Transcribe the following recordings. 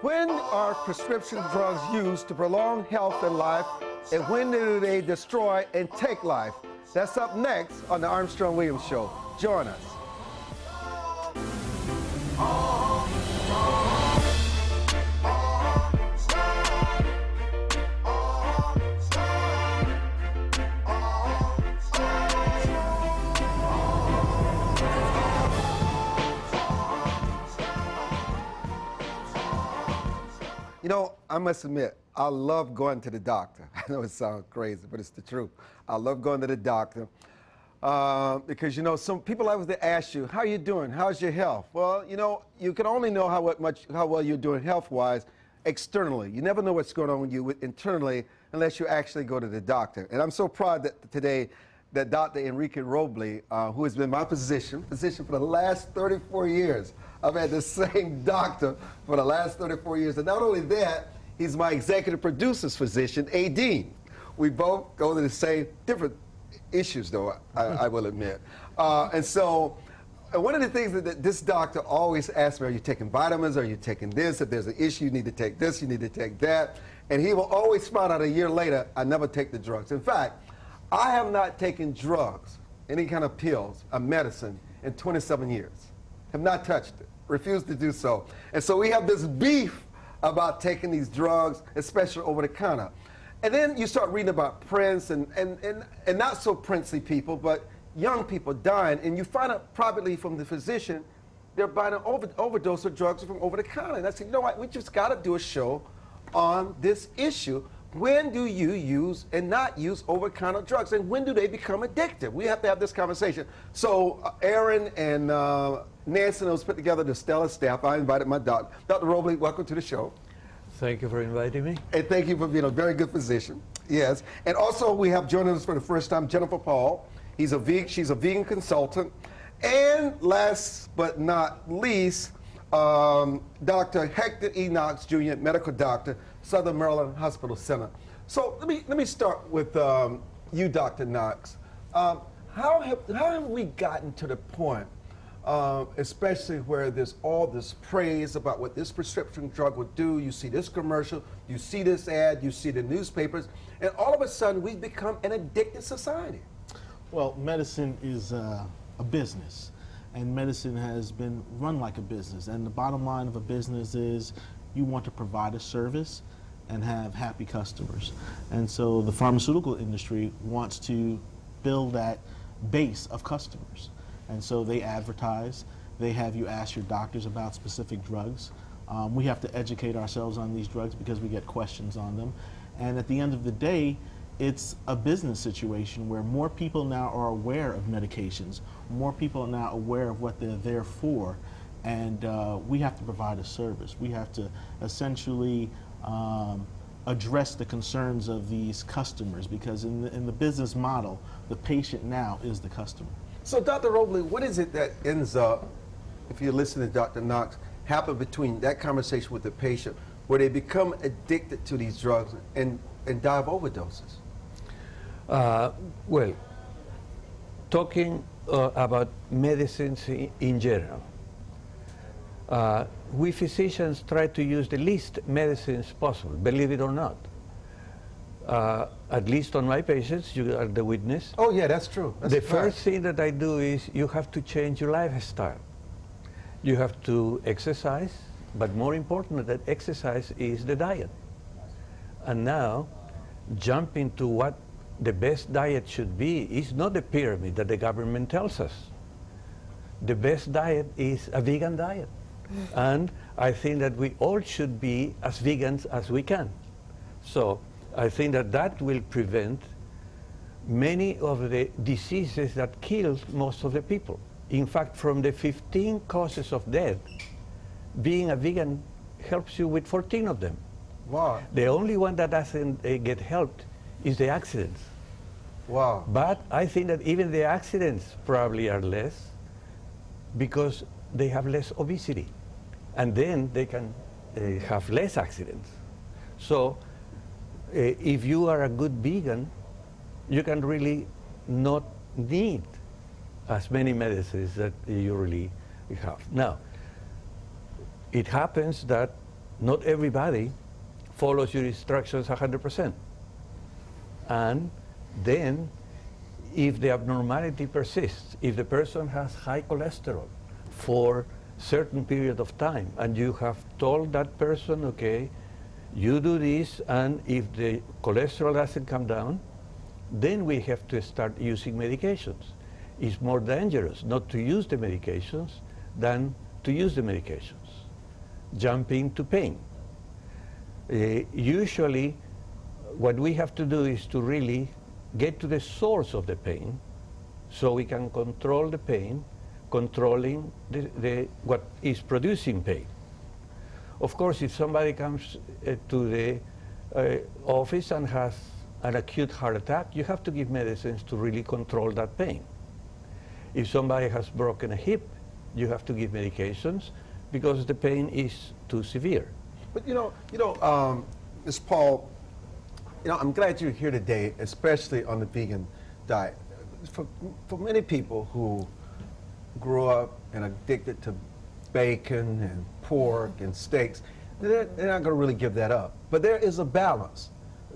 When are prescription drugs used to prolong health and life, and when do they destroy and take life? That's up next on the Armstrong-Williams Show. Join us. You know, I must admit, I love going to the doctor. I know it sounds crazy, but it's the truth. I love going to the doctor because, you know, some people always ask you, how are you doing? How's your health? Well, you know, you can only know how well you're doing health-wise externally. You never know what's going on with you internally unless you actually go to the doctor. And I'm so proud that today that Dr. Enrique Roble, who has been my physician for the last 34 years. I've had the same doctor for the last 34 years. And not only that, he's my executive producer's physician, A. Dean. We both go to the same, different issues though, I will admit. And so one of the things that this doctor always asks me, are you taking vitamins? Are you taking this? If there's an issue, you need to take this, you need to take that. And he will always find out a year later, I never take the drugs. In fact, I have not taken drugs, any kind of pills, a medicine, in 27 years. Have not touched it, refused to do so. And so we have this beef about taking these drugs, especially over the counter. And then you start reading about Prince and not so princely people, but young people dying, and you find out privately from the physician, they're buying an overdose of drugs from over the counter. And I said, you know what, we just got to do a show on this issue. When do you use and not use over-the-counter drugs, and when do they become addictive? We have to have this conversation. So Aaron and Nancy has put together the stellar staff. I invited my doctor. Dr. Roble, welcome to the show. Thank you for inviting me. And thank you for being a very good physician. Yes. And also we have joining us for the first time Jennifer Paul. She's a vegan consultant. And last but not least, Dr. Hector E. Knox Jr., medical doctor, Southern Maryland Hospital Center. So let me start with you, Dr. Knox. How have we gotten to the point, especially where there's all this praise about what this prescription drug would do? You see this commercial, you see this ad, you see the newspapers, and all of a sudden we've become an addicted society. Well, medicine is a business. And medicine has been run like a business. And the bottom line of a business is you want to provide a service and have happy customers. And so the pharmaceutical industry wants to build that base of customers. And so they advertise, they have you ask your doctors about specific drugs. We have to educate ourselves on these drugs because we get questions on them. And at the end of the day, it's a business situation where more people now are aware of medications, more people are now aware of what they're there for, and we have to provide a service. We have to essentially address the concerns of these customers, because in the business model, the patient now is the customer. So Dr. Roble, what is it that ends up, if you're listening to Dr. Knox, happen between that conversation with the patient where they become addicted to these drugs and die of overdoses? Well, talking about medicines in general, we physicians try to use the least medicines possible, believe it or not. At least on my patients, you are the witness. Oh yeah, that's true. That's the first thing that I do is you have to change your lifestyle. You have to exercise, but more important than exercise is the diet. And now, jumping to what the best diet should be is not the pyramid that the government tells us. The best diet is a vegan diet. And I think that we all should be as vegans as we can. So I think that that will prevent many of the diseases that kill most of the people. In fact, from the 15 causes of death, being a vegan helps you with 14 of them. Wow. The only one that doesn't get helped is the accidents. Wow. But I think that even the accidents probably are less because they have less obesity. And then they can have less accidents. So if you are a good vegan, you can really not need as many medicines that you really have. Now, it happens that not everybody follows your instructions 100%. And then, if the abnormality persists, if the person has high cholesterol for certain period of time, and you have told that person, okay, you do this, and if the cholesterol doesn't come down, then we have to start using medications. It's more dangerous not to use the medications than to use the medications. Jumping to pain. Usually, what we have to do is to really get to the source of the pain so we can control the pain, controlling what is producing pain. Of course, if somebody comes to the office and has an acute heart attack, you have to give medicines to really control that pain. If somebody has broken a hip, you have to give medications because the pain is too severe. But Ms. Paul, I'm glad you're here today, especially on the vegan diet. For many people who grew up and addicted to bacon and pork and steaks, they're not going to really give that up. But there is a balance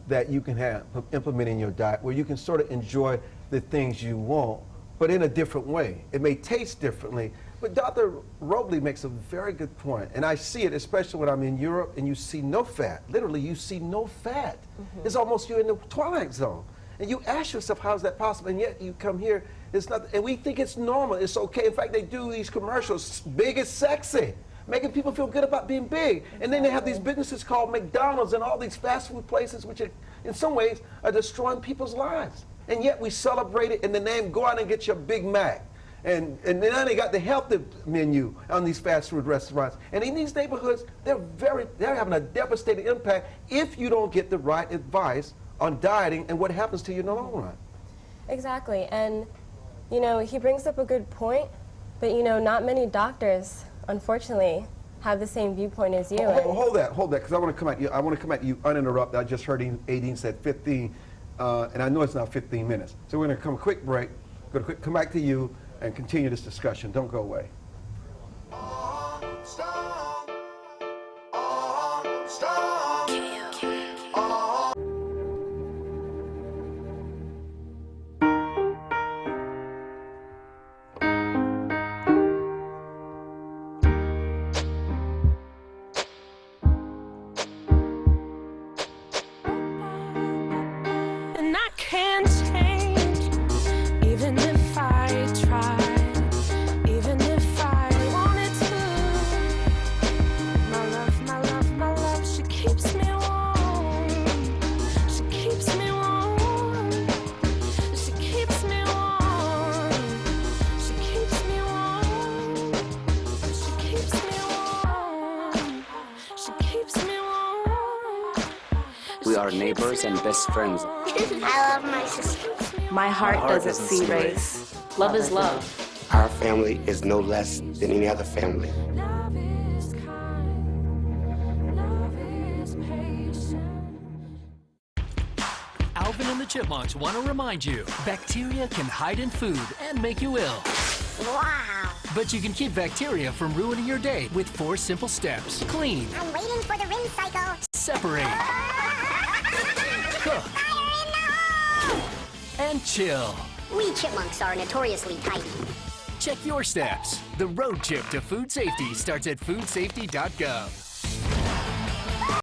that you can have implementing your diet where you can sort of enjoy the things you want, but in a different way. It may taste differently, but Dr. Robley makes a very good point, and I see it especially when I'm in Europe and you see no fat. Literally, you see no fat. Mm-hmm. It's almost you're in the twilight zone. And you ask yourself, how is that possible? And yet you come here, it's not, and we think it's normal, it's okay. In fact, they do these commercials, big is sexy, making people feel good about being big. And then they have these businesses called McDonald's and all these fast food places, which are, in some ways are destroying people's lives. And yet we celebrate it in the name, go out and get your Big Mac. And now they got the healthy menu on these fast food restaurants. And in these neighborhoods, they're having a devastating impact if you don't get the right advice on dieting and what happens to you in the long run. Exactly, and he brings up a good point, but not many doctors, unfortunately, have the same viewpoint as you. Hold that, because I want to come at you. I want to come at you uninterrupted. I just heard Aideen said 15, and I know it's not 15 minutes. So we're going to come a quick break. Come back to you and continue this discussion. Don't go away. We are neighbors and best friends. I love my sister. My heart doesn't see race. Love is love. Our family is no less than any other family. Alvin and the Chipmunks want to remind you, bacteria can hide in food and make you ill. Wow. But you can keep bacteria from ruining your day with 4 simple steps. Clean. I'm waiting for the rinse cycle. Separate. Cook. Fire in the hole! And chill. We chipmunks are notoriously tidy. Check your steps. The road trip to food safety starts at foodsafety.gov.